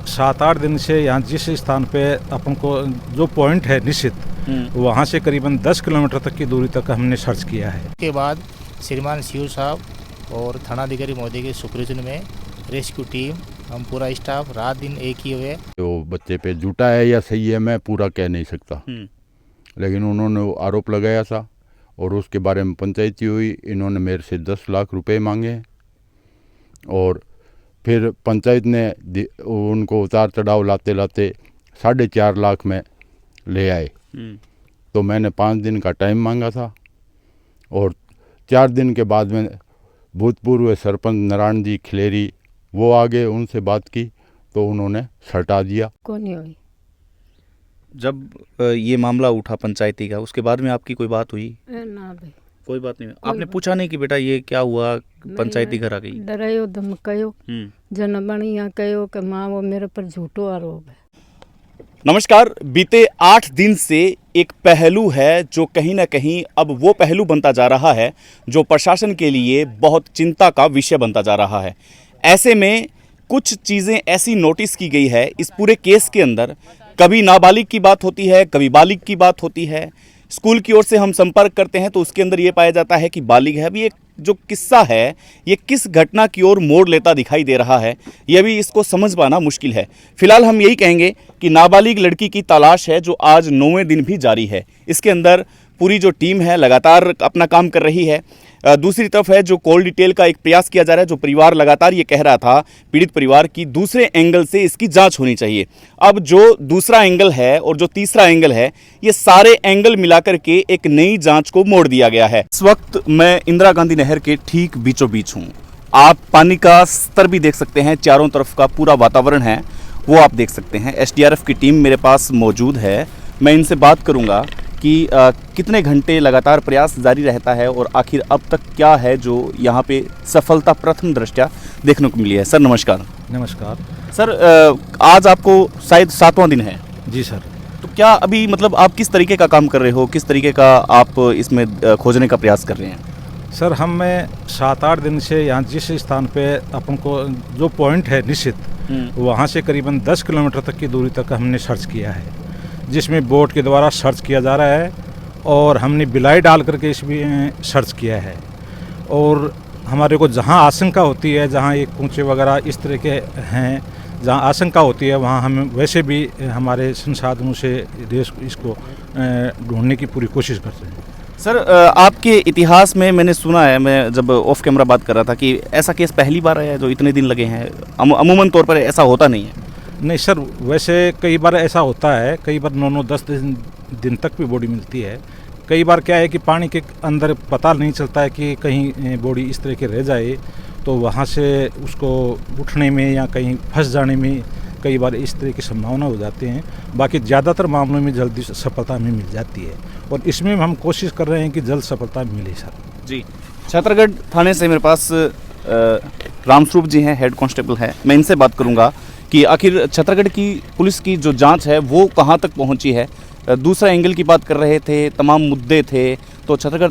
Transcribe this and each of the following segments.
7-8 दिन से यहाँ जिस स्थान पे अपन को जो पॉइंट है निश्चित, वहाँ से करीबन 10 किलोमीटर तक की दूरी तक हमने सर्च किया है। के बाद श्रीमान सीओ साहब और थानाधिकारी महोदय के सुपरविजन में रेस्क्यू टीम, हम पूरा स्टाफ रात दिन एक ही हुए। तो बच्चे पे झूठा है या सही है मैं पूरा कह नहीं सकता, लेकिन उन्होंने आरोप लगाया था और उसके बारे में पंचायती हुई। इन्होंने मेरे से 10 लाख रुपए मांगे और फिर पंचायत ने उनको उतार चढ़ाव लाते लाते 4.5 लाख में ले आए। तो मैंने 5 दिन का टाइम मांगा था और 4 दिन के बाद में भूतपूर्व सरपंच नारायण जी खिलेरी वो आगे, उनसे बात की तो उन्होंने हटा दिया। कौन हुई? जब ये मामला उठा पंचायती का, उसके बाद में आपकी कोई बात हुई? ना भाई, कोई बात नहीं। आपने पूछा नहीं कि बेटा ये क्या हुआ, पंचायती घर आ गई? डरायो धमकायो जनबणिया कहो कि माँ वो मेरे पर झूठो आरोप है। नमस्कार। बीते 8 दिन से एक पहलू है जो कहीं ना कहीं अब वो पहलू बनता जा रहा है जो प्रशासन के लिए बहुत चिंता का विषय बनता जा रहा है। ऐसे में कुछ चीज़ें ऐसी नोटिस की गई है इस पूरे केस के अंदर। कभी नाबालिग की बात होती है, कभी बालिग की बात होती है। स्कूल की ओर से हम संपर्क करते हैं तो उसके अंदर ये पाया जाता है कि बालिग है। अभी एक जो किस्सा है ये किस घटना की ओर मोड़ लेता दिखाई दे रहा है, ये भी इसको समझ पाना मुश्किल है। फिलहाल हम यही कहेंगे कि नाबालिग लड़की की तलाश है जो आज 9वें दिन भी जारी है। इसके अंदर पूरी जो टीम है लगातार अपना काम कर रही है। दूसरी तरफ है जो कॉल डिटेल का एक प्रयास किया जा रहा है, जो परिवार लगातार ये कह रहा था पीड़ित परिवार की दूसरे एंगल से इसकी जांच होनी चाहिए। अब जो दूसरा एंगल है और जो तीसरा एंगल है, ये सारे एंगल मिलाकर के एक नई जांच को मोड़ दिया गया है। इस वक्त मैं इंदिरा गांधी नहर के ठीक बीचों बीच हूँ। आप पानी का स्तर भी देख सकते हैं, चारों तरफ का पूरा वातावरण है वो आप देख सकते हैं। SDRF की टीम मेरे पास मौजूद है। मैं इनसे बात करूँगा कि कितने घंटे लगातार प्रयास जारी रहता है और आखिर अब तक क्या है जो यहाँ पे सफलता प्रथम दृष्टया देखने को मिली है। सर नमस्कार। नमस्कार सर, आज आपको शायद 7वां दिन है। जी सर। तो क्या अभी मतलब आप किस तरीके का काम कर रहे हो, किस तरीके का आप इसमें खोजने का प्रयास कर रहे हैं? सर हमें 7-8 दिन से यहाँ जिस स्थान पे अपन को जो पॉइंट है निश्चित, वहाँ से करीबन 10 किलोमीटर तक की दूरी तक हमने सर्च किया है, जिसमें बोट के द्वारा सर्च किया जा रहा है और हमने बिलाई डाल करके इसमें सर्च किया है। और हमारे को जहाँ आशंका होती है, जहाँ एक कूचे वगैरह इस तरह के हैं, जहाँ आशंका होती है वहाँ हम वैसे भी हमारे संसाधनों से इसको ढूंढने की पूरी कोशिश करते हैं। सर, आपके इतिहास में मैंने सुना है, मैं जब ऑफ कैमरा बात कर रहा था, कि ऐसा केस पहली बार आया है जो इतने दिन लगे हैं। अमूमन तौर पर ऐसा होता नहीं है। नहीं सर, वैसे कई बार ऐसा होता है, कई बार 9-10 दिन तक भी बॉडी मिलती है। कई बार क्या है कि पानी के अंदर पता नहीं चलता है कि कहीं बॉडी इस तरह के रह जाए, तो वहाँ से उसको उठने में या कहीं फंस जाने में कई बार इस तरह की संभावना हो जाती हैं। बाकी ज़्यादातर मामलों में जल्दी सफलता हमें मिल जाती है और इसमें हम कोशिश कर रहे हैं कि जल्द सफलता मिले सर। जी। छतरगढ़ थाने से मेरे पास रामस्वरूप जी हैं, हेड कांस्टेबल है। मैं इनसे बात करूँगा कि आखिर छतरगढ़ की पुलिस की जो जांच है वो कहाँ तक पहुँची है। दूसरा एंगल की बात कर रहे थे, तमाम मुद्दे थे, तो छतरगढ़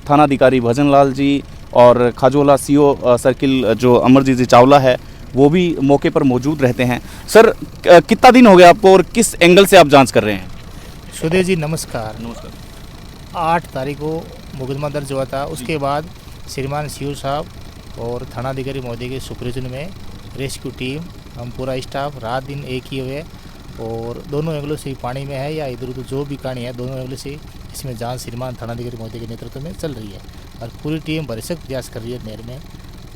थानाधिकारी भजनलाल जी और खाजोला CO सर्किल जो अमरजीत जी चावला है वो भी मौके पर मौजूद रहते हैं। सर, कितना दिन हो गया आपको और किस एंगल से आप जांच कर रहे हैं? सुदेव जी नमस्कार। नमस्कार। 8 तारीख को मुकदमा दर्ज हुआ था। उसके बाद श्रीमान सीओ साहब और थानाधिकारी महोदय के सुपरविजन में रेस्क्यू टीम, हम पूरा स्टाफ रात दिन एक ही हुए और दोनों एंगलों से पानी में है या इधर उधर जो भी कहानी है, दोनों एंगलों से इसमें जांच श्रीमान थानाधिकारी महोदय के नेतृत्व में चल रही है और पूरी टीम भरसक प्रयास कर रही है नहर में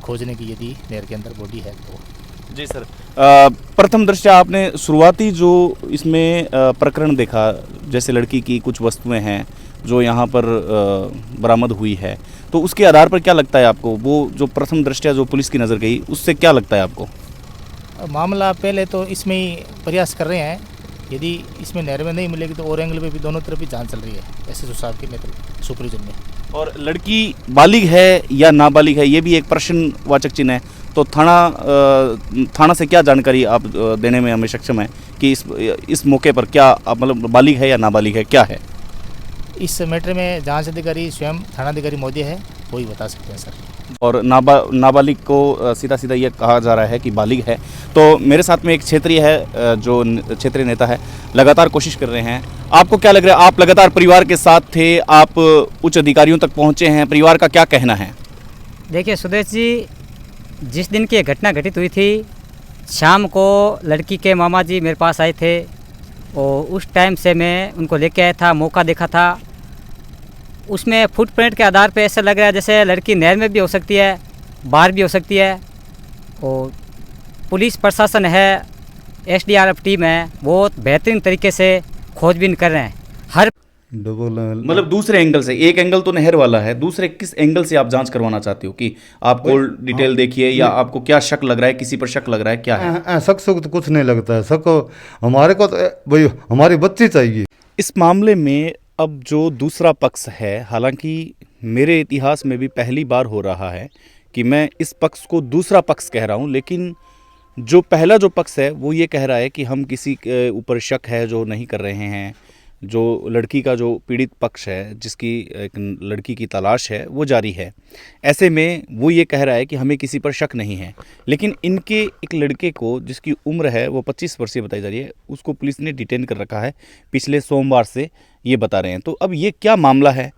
खोजने की, यदि नहर के अंदर बॉडी है तो। जी सर, प्रथम दृष्टया आपने शुरुआती जो इसमें प्रकरण देखा, जैसे लड़की की कुछ वस्तुएं हैं जो यहाँ पर बरामद हुई है, तो उसके आधार पर क्या लगता है आपको, वो जो प्रथम दृष्टया जो पुलिस की नज़र गई उससे क्या लगता है आपको? मामला पहले तो इसमें ही प्रयास कर रहे हैं, यदि इसमें नहर में नहीं मिलेगी तो और एंगल पे भी दोनों तरफ भी जांच चल रही है SSO साहब के नेतृत्व सुपरविजन में। और लड़की बालिग है या नाबालिग है, ये भी एक प्रश्नवाचक चिन्ह है। तो थाना से क्या जानकारी आप देने में हमें सक्षम है कि इस मौके पर क्या मतलब बालिग है या नाबालिग है, क्या है? इस मैटर में जांच अधिकारी स्वयं थानाधिकारी महोदय है, वही बता सकते हैं सर। और नाबालिग को सीधा सीधा ये कहा जा रहा है कि बालिग है। तो मेरे साथ में एक क्षेत्रीय है, जो क्षेत्रीय नेता है, लगातार कोशिश कर रहे हैं। आपको क्या लग रहा है, आप लगातार परिवार के साथ थे, आप उच्च अधिकारियों तक पहुंचे हैं, परिवार का क्या कहना है? देखिए सुदेश जी, जिस दिन की ये घटना घटित हुई थी, शाम को लड़की के मामा जी मेरे पास आए थे और उस टाइम से मैं उनको लेके आया था, मौका देखा था। उसमें फुटप्रिंट के आधार पे ऐसा लग रहा है जैसे लड़की नहर में भी हो सकती है, बाहर भी हो सकती है। और पुलिस प्रशासन है, SDRF टीम है, बहुत बेहतरीन तरीके से खोजबीन कर रहे हैं। हर मतलब दूसरे एंगल से, एक एंगल तो नहर वाला है, दूसरे किस एंगल से आप जांच करवाना चाहते हो कि आपको डिटेल देखिए, या आपको क्या शक लग रहा है, किसी पर शक लग रहा है, क्या है? शक तो कुछ नहीं लगता है। शक हमारे को तो भाई हमारी बच्ची चाहिए। इस मामले में अब जो दूसरा पक्ष है, हालांकि मेरे इतिहास में भी पहली बार हो रहा है कि मैं इस पक्ष को दूसरा पक्ष कह रहा हूं, लेकिन जो पहला जो पक्ष है वो ये कह रहा है कि हम किसी के ऊपर शक है जो नहीं कर रहे हैं। जो लड़की का जो पीड़ित पक्ष है, जिसकी एक लड़की की तलाश है, वो जारी है। ऐसे में वो ये कह रहा है कि हमें किसी पर शक नहीं है, लेकिन इनके एक लड़के को जिसकी उम्र है वो 25 वर्षीय बताई जा रही है, उसको पुलिस ने डिटेन कर रखा है पिछले सोमवार से, ये बता रहे हैं। तो अब ये क्या मामला है,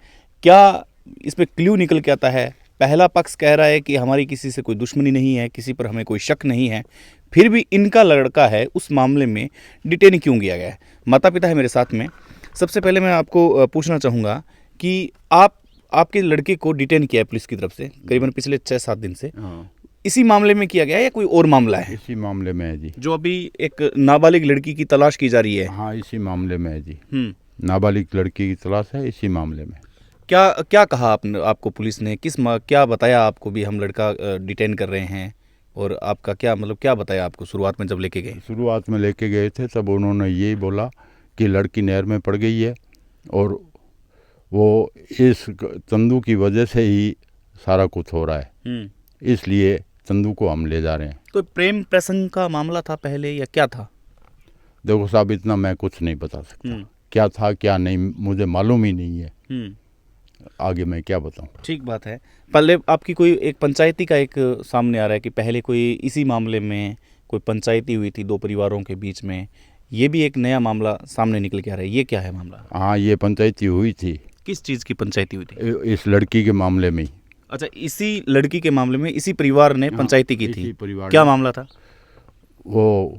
क्या इस पर क्ल्यू निकल के आता है? पहला पक्ष कह रहा है कि हमारी किसी से कोई दुश्मनी नहीं है, किसी पर हमें कोई शक नहीं है, फिर भी इनका लड़का है, उस मामले में डिटेन क्यों किया गया है? माता पिता है मेरे साथ में। सबसे पहले मैं आपको पूछना चाहूँगा कि आपके लड़के को डिटेन किया है पुलिस की तरफ से करीबन पिछले 6-7 दिन से। इसी मामले में किया गया है या कोई और मामला है? इसी मामले में है जी। जो अभी एक नाबालिग लड़की की तलाश की जा रही है। हाँ, इसी मामले में है जी। नाबालिग लड़की की तलाश है, इसी मामले में। क्या कहा आपको पुलिस ने, क्या बताया आपको भी हम लड़का डिटेन कर रहे हैं, और आपका क्या बताया आपको शुरुआत में जब लेके गए? शुरुआत में लेके गए थे तब उन्होंने यही बोला कि लड़की नहर में पड़ गई है और वो इस चंदू की वजह से ही सारा कुछ हो रहा है, इसलिए चंदू को हम ले जा रहे हैं। तो प्रेम प्रसंग का मामला था पहले या क्या था? देखो साहब, इतना मैं कुछ नहीं बता सकता, क्या था क्या नहीं मुझे मालूम ही नहीं है, आगे मैं क्या बताऊं। ठीक बात है। पहले आपकी कोई एक पंचायती का एक सामने आ रहा है कि पहले कोई इसी मामले में कोई पंचायती हुई थी 2 परिवारों के बीच में, ये भी एक नया मामला सामने निकल के आ रहा है, ये क्या है मामला? हाँ, ये पंचायती हुई थी। किस चीज़ की पंचायती हुई थी? इस लड़की के मामले में ही। अच्छा, इसी लड़की के मामले में इसी परिवार ने पंचायती की थी। क्या मामला था? वो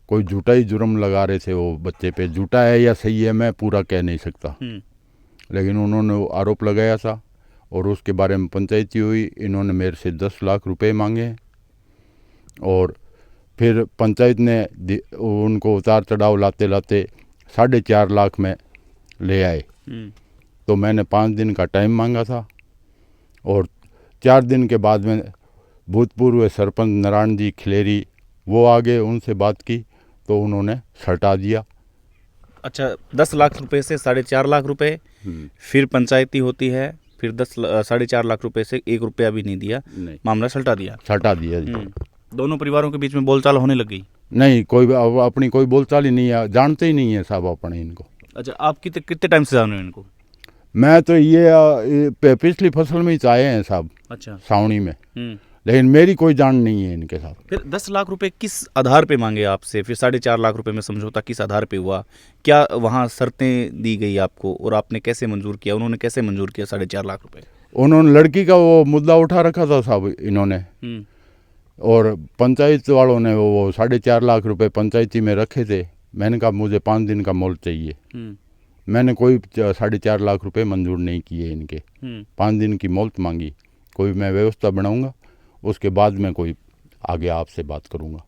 कोई झूठा ही जुर्म लगा रहे थे वो बच्चे पे। झूठा है या सही है मैं पूरा कह नहीं सकता, लेकिन उन्होंने वो आरोप लगाया था और उसके बारे में पंचायती हुई। इन्होंने मेरे से 10 लाख रुपए मांगे और फिर पंचायत ने उनको उतार चढ़ाव लाते लाते 4.5 लाख में ले आए। तो मैंने 5 दिन का टाइम मांगा था और 4 दिन के बाद में भूतपूर्व सरपंच नारायण जी खिलेरी वो आ गए, उनसे बात की तो उन्होंने हटा दिया। अच्छा, 10 लाख रुपए से 4.5 लाख रुपए, फिर पंचायती होती है, फिर 4.5 लाख रुपए से 1 रुपया भी नहीं दिया, मामला सल्टा दिया जी। दोनों परिवारों के बीच में बोलचाल होने लग गई? नहीं, कोई अपनी कोई बोलचाल ही नहीं है, जानते ही नहीं है साहब अपने इनको। अच्छा, आप कितने टाइम से जान रहे हो इनको? मैं तो ये पिछली फसल में ही आए हैं साहब। अच्छा, सावनी में, लेकिन मेरी कोई जान नहीं है इनके साथ। फिर 10 लाख रुपए किस आधार पे मांगे आपसे? फिर 4.5 लाख रुपए में समझौता किस आधार पे हुआ? क्या वहाँ शर्तें दी गई आपको और आपने कैसे मंजूर किया? उन्होंने कैसे मंजूर किया 4.5 लाख रुपए? उन्होंने लड़की का वो मुद्दा उठा रखा था साहब इन्होंने, और पंचायत वालों ने वो 4.5 लाख रुपए पंचायती में रखे थे। मैंने कहा मुझे 5 दिन का मोल चाहिए। मैंने कोई 4.5 लाख रुपए मंजूर नहीं किए इनके। 5 दिन की मोहलत मांगी, कोई मैं व्यवस्था बनाऊंगा, उसके बाद मैं कोई आगे आपसे बात करूंगा,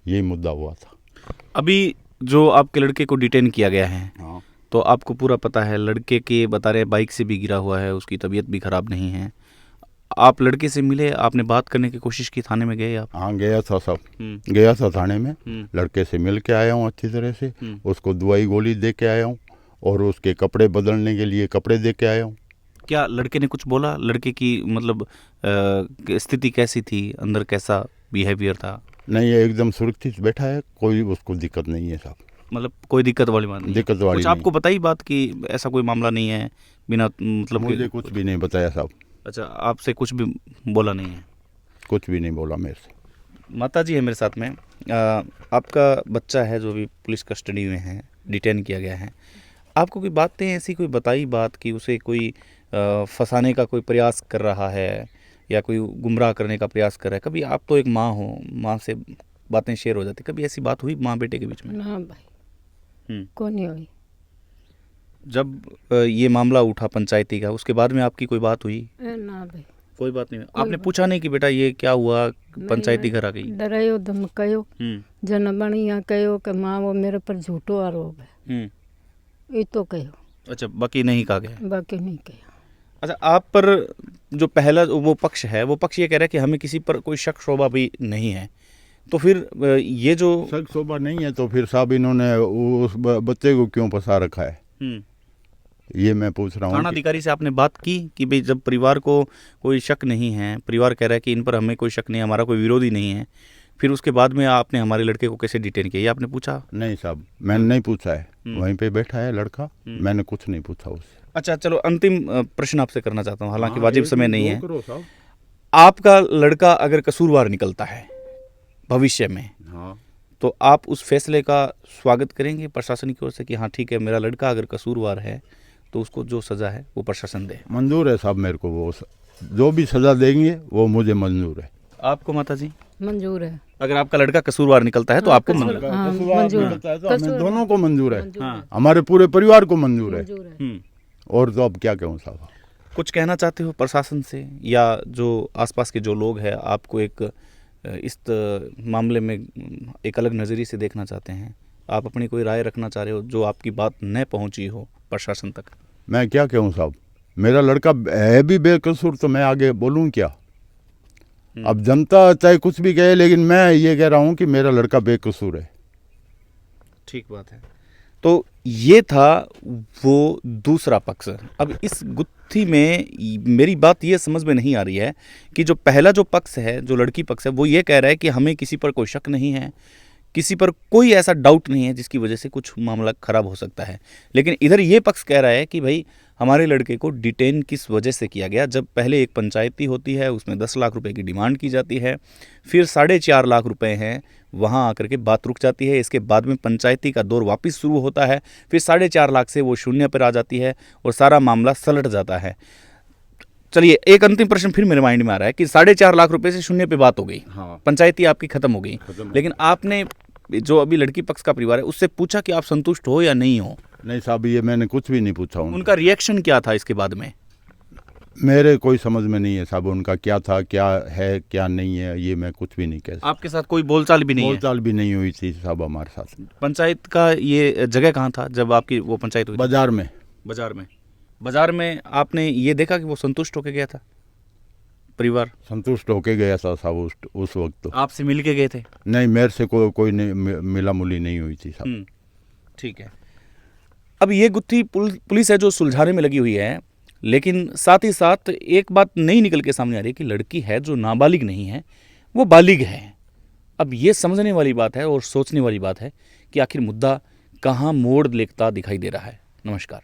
यही मुद्दा हुआ था। अभी जो आपके लड़के को डिटेन किया गया है, हाँ, तो आपको पूरा पता है, लड़के के बता रहे बाइक से भी गिरा हुआ है, उसकी तबीयत भी खराब नहीं है। आप लड़के से मिले, आपने बात करने की कोशिश की, थाने में गए आप? हाँ, गया था सब, गया था थाने में, लड़के से मिल के आया हूँ अच्छी तरह से, उसको दवाई गोली दे के आया हूँ और उसके कपड़े बदलने के लिए कपड़े दे के आया हूँ। क्या लड़के ने कुछ बोला? लड़के की मतलब स्थिति कैसी थी, अंदर कैसा बिहेवियर था? नहीं, एकदम सुरक्षित बैठा है, कोई उसको दिक्कत नहीं है साहब। मतलब कोई दिक्कत वाली बात नहीं? दिक्कत वाली कुछ आपको बताई बात कि ऐसा कोई मामला नहीं है, बिना मतलब मुझे कुछ भी नहीं बताया साहब। अच्छा, आपसे कुछ भी बोला नहीं है? कुछ भी नहीं बोला मेरे से। माता जी है मेरे साथ में। आपका बच्चा है जो भी पुलिस कस्टडी में है, डिटेन किया गया है, आपको कोई बातें ऐसी कोई बताई बात कि उसे कोई फंसाने का कोई प्रयास कर रहा है या कोई गुमराह करने का प्रयास कर रहा है? कभी आप तो एक माँ हो, माँ से बातें शेयर हो जाती, कभी ऐसी बात हुई माँ बेटे के बीच में? ना भाई को नहीं हुई। जब ये मामला उठा पंचायती का, उसके बाद में आपकी कोई बात हुई? ना भाई कोई बात नहीं। आपने पूछा नहीं कि बेटा ये क्या हुआ, पंचायती घर आ गई? डरायो धमकायो जन बणिया कहो कि माँ वो मेरे पर झूठो आरोप है, ये तो कहो। अच्छा, बाकी नहीं कहा गया? बाकी नहीं कहो। अच्छा, आप पर जो पहला वो पक्ष है, वो पक्ष ये कह रहा है कि हमें किसी पर कोई शक शोभा भी नहीं है, तो फिर ये जो शक शोभा नहीं है तो फिर साहब इन्होंने उस बच्चे को क्यों फंसा रखा है, ये मैं पूछ रहा हूँ। थाना अधिकारी से आपने बात की कि भाई जब परिवार को कोई शक नहीं है, परिवार कह रहा है कि इन पर हमें कोई शक नहीं है, हमारा कोई विरोधी नहीं है, फिर उसके बाद में आपने हमारे लड़के को कैसे डिटेन किया, ये आपने पूछा? नहीं साहब, मैंने नहीं पूछा है, वहीं पे बैठा है लड़का, मैंने कुछ नहीं पूछा उससे। अच्छा, चलो अंतिम प्रश्न आपसे करना चाहता हूँ, हालांकि वाजिब समय नहीं है। करो साहब। आपका लड़का अगर कसूरवार निकलता है भविष्य में, हाँ, तो आप उस फैसले का स्वागत करेंगे प्रशासन की ओर से कि हाँ ठीक है, मेरा लड़का अगर कसूरवार है तो उसको जो सज़ा है वो प्रशासन दे? मंजूर है साहब मेरे को, वो जो भी सज़ा देंगे वो मुझे मंजूर है। आपको माता जी? मंजूर है। अगर आपका लड़का कसूरवार निकलता है तो आपको मंजूर है? हाँ, कसूरवार मंजूर निकलता है तो हमें दोनों को मंजूर है, हाँ। हमारे पूरे परिवार को मंजूर है। मंजूर है। और तो अब क्या कहूँ साहब। कुछ कहना चाहते हो प्रशासन से, या जो आसपास के जो लोग हैं आपको एक इस मामले में एक अलग नज़रिए से देखना चाहते हैं, आप अपनी कोई राय रखना चाह रहे हो जो आपकी बात न पहुंची हो प्रशासन तक? मैं क्या कहूँ साहब, मेरा लड़का है भी बेकसूर तो मैं आगे बोलूँ क्या? अब जनता चाहे कुछ भी कहे, लेकिन मैं ये कह रहा हूँ कि मेरा लड़का बेकसूर है। ठीक बात है। तो ये था वो दूसरा पक्ष। अब इस गुत्थी में मेरी बात ये समझ में नहीं आ रही है कि जो पहला जो पक्ष है, जो लड़की पक्ष है, वो ये कह रहा है कि हमें किसी पर कोई शक नहीं है, किसी पर कोई ऐसा डाउट नहीं है जिसकी वजह से कुछ मामला खराब हो सकता है। लेकिन इधर ये पक्ष कह रहा है कि भाई हमारे लड़के को डिटेन किस वजह से किया गया, जब पहले एक पंचायती होती है उसमें 10 लाख रुपए की डिमांड की जाती है, फिर 4.5 लाख रुपए हैं, वहाँ आकर के बात रुक जाती है, इसके बाद में पंचायती का दौर वापस शुरू होता है, फिर 4.5 लाख से वो शून्य पर आ जाती है और सारा मामला सलट जाता है। चलिए, एक अंतिम प्रश्न फिर मेरे माइंड में आ रहा है कि 4.5 लाख रुपए से शून्य पे बात हो गई, हाँ। पंचायती आपकी खत्म हो गई, लेकिन आपने जो अभी लड़की पक्ष का परिवार है उससे पूछा कि आप संतुष्ट हो या नहीं हो? नहीं साहब, ये मैंने कुछ भी नहीं पूछा उनका रिएक्शन क्या था इसके बाद में? मेरे कोई समझ में नहीं है साहब, उनका क्या था, क्या है, क्या नहीं है, ये मैं कुछ भी नहीं कह सकता। आपके साथ कोई बोलचाल भी नहीं है? बोलचाल भी नहीं हुई थी साहब हमारे साथ। पंचायत का ये जगह कहाँ था जब आपकी वो पंचायत हुई? बाजार में। बाजार में आपने ये देखा कि वो संतुष्ट होके गया था, परिवार संतुष्ट होके गया था साहब उस वक्त तो। आपसे मिल के गए थे? नहीं, मेरे से कोई मिला मुली नहीं हुई थी साहब। ठीक है। अब ये गुत्थी पुलिस है जो सुलझाने में लगी हुई है, लेकिन साथ ही साथ एक बात नई निकल के सामने आ रही है कि लड़की है जो नाबालिग नहीं है, वो बालिग है। अब ये समझने वाली बात है और सोचने वाली बात है कि आखिर मुद्दा कहाँ मोड़ लेता दिखाई दे रहा है। नमस्कार।